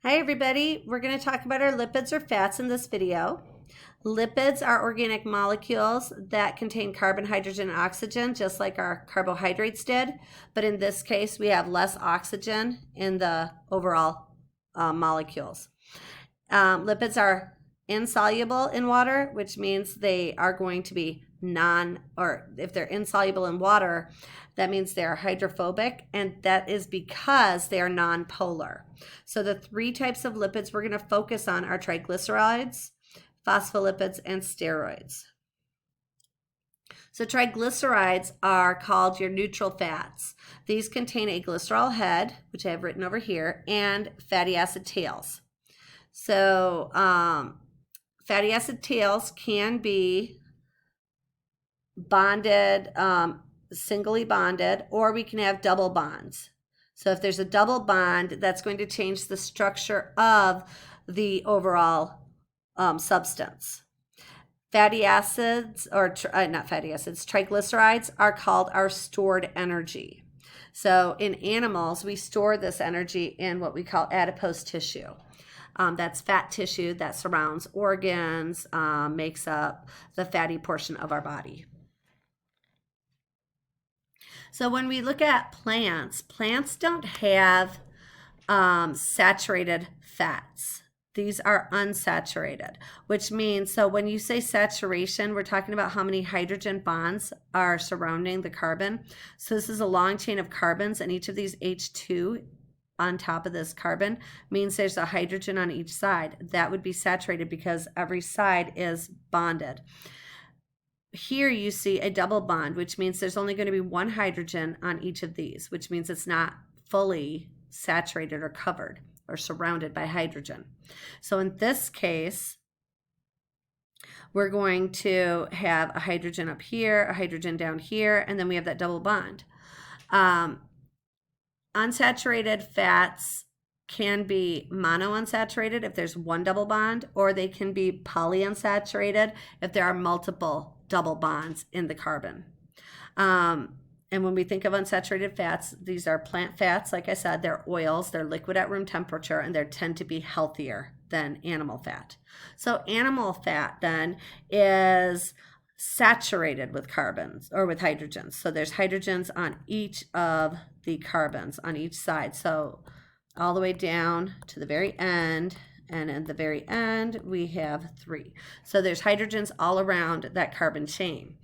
Hi everybody, we're going to talk about our lipids or fats in this video. Lipids are organic molecules that contain carbon, hydrogen, and oxygen, just like our carbohydrates did. But in this case, we have less oxygen in the overall molecules. Lipids are insoluble in water, which means they are going to be if they're insoluble in water, that means they're hydrophobic, and that is because they are nonpolar. So the three types of lipids we're going to focus on are triglycerides, phospholipids, and steroids. So triglycerides are called your neutral fats. These contain a glycerol head, which I have written over here, and fatty acid tails. So fatty acid tails can be bonded, singly bonded, or we can have double bonds. So if there's a double bond, that's going to change the structure of the overall substance. Fatty acids, or not fatty acids, triglycerides are called our stored energy. So in animals, we store this energy in what we call adipose tissue. That's fat tissue that surrounds organs, makes up the fatty portion of our body. So when we look at plants don't have saturated fats. These are unsaturated, which means, so when you say saturation, we're talking about how many hydrogen bonds are surrounding the carbon. So this is a long chain of carbons, and each of these H2 on top of this carbon means there's a hydrogen on each side. That would be saturated because every side is bonded. Here you see a double bond, which means there's only going to be one hydrogen on each of these, which means it's not fully saturated or covered or surrounded by hydrogen. So in this case, we're going to have a hydrogen up here, a hydrogen down here, and then we have that double bond. Unsaturated fats can be monounsaturated if there's one double bond, or they can be polyunsaturated if there are multiple double bonds in the carbon. And when we think of unsaturated fats, these are plant fats. Like I said, they're oils, they're liquid at room temperature, and they tend to be healthier than animal fat. So animal fat then is saturated with carbons or with hydrogens. So there's hydrogens on each of the carbons on each side. So all the way down to the very end, and at the very end we have 3. So there's hydrogens all around that carbon chain.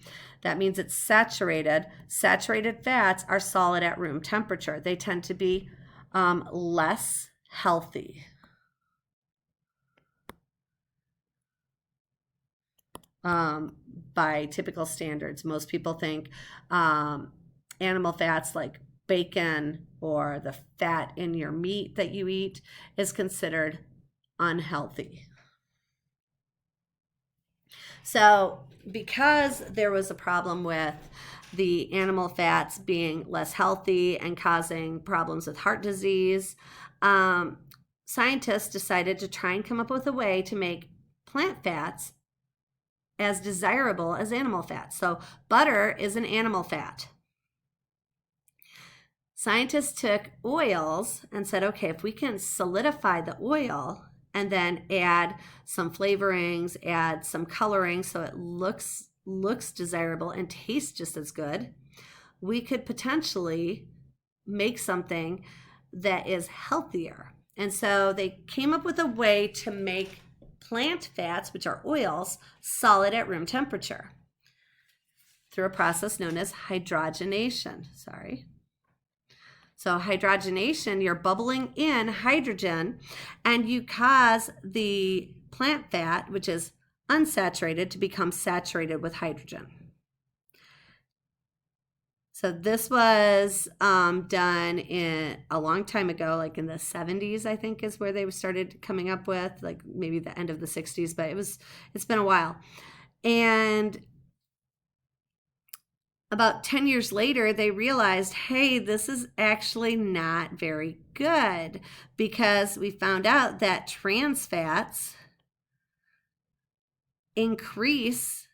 That means it's saturated. Saturated fats are solid at room temperature. They tend to be less healthy. By typical standards, most people think animal fats like bacon or the fat in your meat that you eat is considered unhealthy. So because there was a problem with the animal fats being less healthy and causing problems with heart disease, scientists decided to try and come up with a way to make plant fats as desirable as animal fat. So butter is an animal fat. Scientists took oils and said, okay, if we can solidify the oil and then add some flavorings, add some coloring so it looks desirable and tastes just as good, we could potentially make something that is healthier. And so they came up with a way to make plant fats, which are oils, solid at room temperature through a process known as hydrogenation. So hydrogenation, you're bubbling in hydrogen and you cause the plant fat, which is unsaturated, to become saturated with hydrogen. So this was done in a long time ago, like in the 70s, I think is where they started coming up with, like maybe the end of the 60s, but it's been a while. And about 10 years later, they realized, hey, this is actually not very good, because we found out that trans fats increase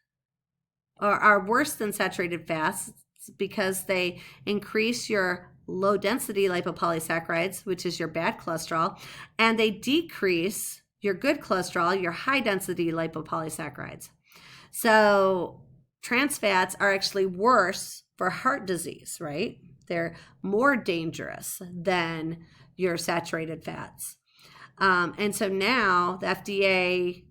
or are worse than saturated fats because they increase your low density lipopolysaccharides, which is your bad cholesterol, and they decrease your good cholesterol, your high density lipopolysaccharides. So trans fats are actually worse for heart disease, right? They're more dangerous than your saturated fats. And so now the FDA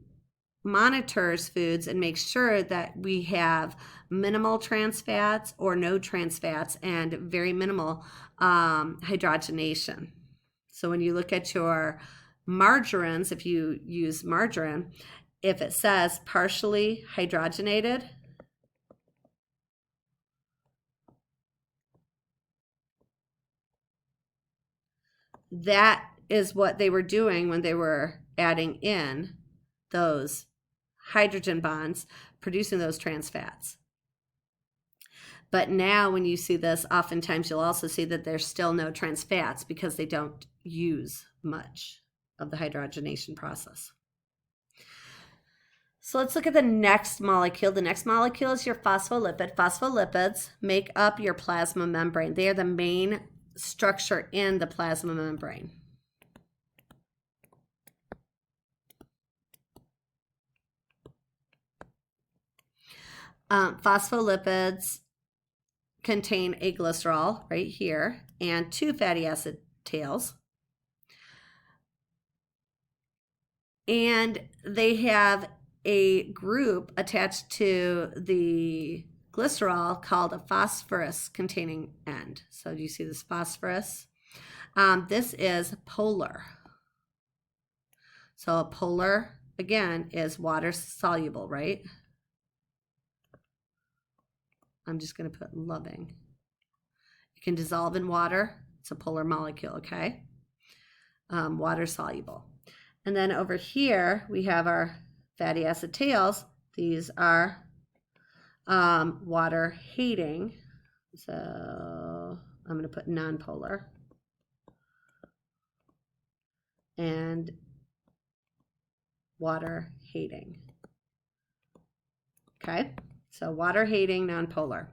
monitors foods and makes sure that we have minimal trans fats or no trans fats and very minimal hydrogenation. So when you look at your margarines, if you use margarine, if it says partially hydrogenated, that is what they were doing when they were adding in those hydrogen bonds, producing those trans fats. But now when you see this, oftentimes you'll also see that there's still no trans fats because they don't use much of the hydrogenation process. So let's look at the next molecule. The next molecule is your phospholipid. Phospholipids make up your plasma membrane. They are the main structure in the plasma membrane. Phospholipids contain a glycerol right here and two fatty acid tails. And they have a group attached to the glycerol called a phosphorus containing end. So do you see this phosphorus? This is polar. So a polar, again, is water soluble, right? I'm just going to put loving. It can dissolve in water. It's a polar molecule, okay? Water soluble. And then over here, we have our fatty acid tails. These are water hating. So I'm going to put nonpolar. And water hating. Okay? So water hating, nonpolar.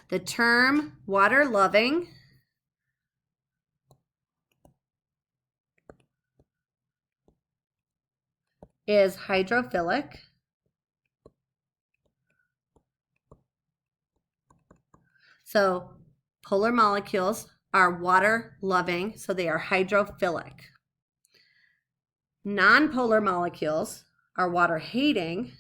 The term water loving is hydrophilic. So polar molecules are water loving, so they are hydrophilic. Nonpolar molecules are water hating.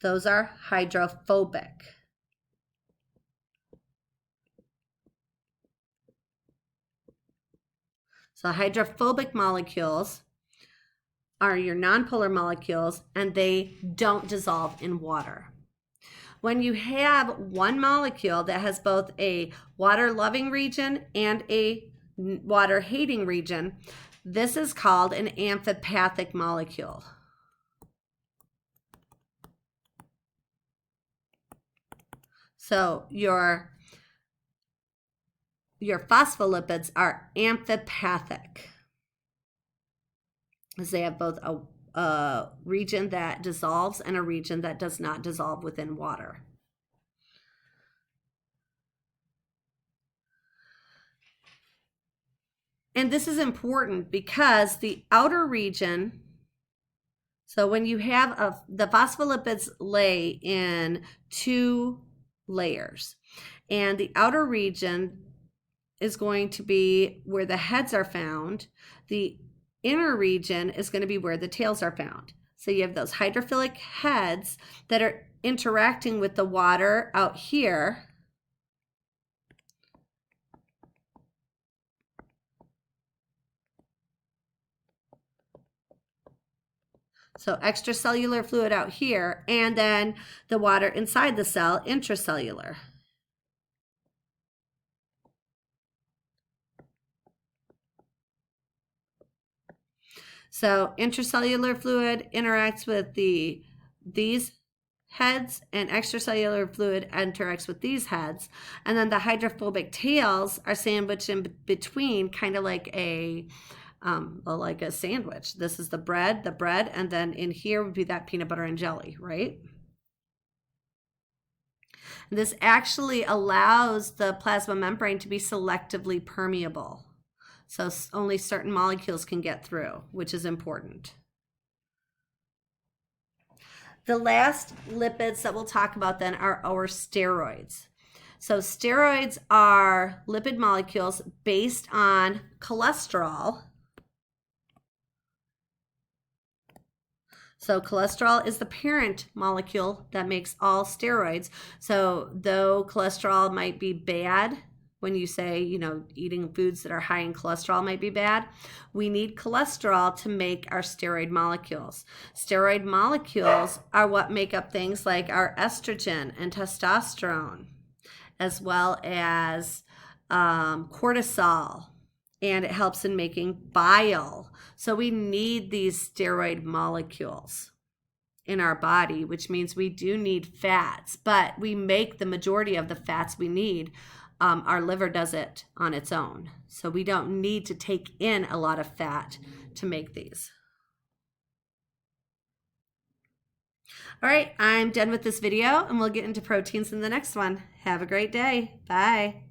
Those are hydrophobic. So hydrophobic molecules are your nonpolar molecules, and they don't dissolve in water. When you have one molecule that has both a water-loving region and a water-hating region, this is called an amphipathic molecule. So your phospholipids are amphipathic, because they have both a region that dissolves and a region that does not dissolve within water. And this is important because the outer region, so when you have the phospholipids lay in two layers, and the outer region is going to be where the heads are found. The inner region is going to be where the tails are found. So you have those hydrophilic heads that are interacting with the water out here. So extracellular fluid out here, and then the water inside the cell, intracellular. So intracellular fluid interacts with these heads, and extracellular fluid interacts with these heads. And then the hydrophobic tails are sandwiched in between, kind of like a sandwich. This is the bread, and then in here would be that peanut butter and jelly, right? This actually allows the plasma membrane to be selectively permeable. So only certain molecules can get through, which is important. The last lipids that we'll talk about then are our steroids. So steroids are lipid molecules based on cholesterol. So cholesterol is the parent molecule that makes all steroids. So though cholesterol might be bad, when you say, eating foods that are high in cholesterol might be bad, we need cholesterol to make our steroid molecules. Steroid molecules are what make up things like our estrogen and testosterone, as well as cortisol, and it helps in making bile. So we need these steroid molecules in our body, which means we do need fats, but we make the majority of the fats we need. Our liver does it on its own. So we don't need to take in a lot of fat to make these. All right, I'm done with this video, and we'll get into proteins in the next one. Have a great day. Bye.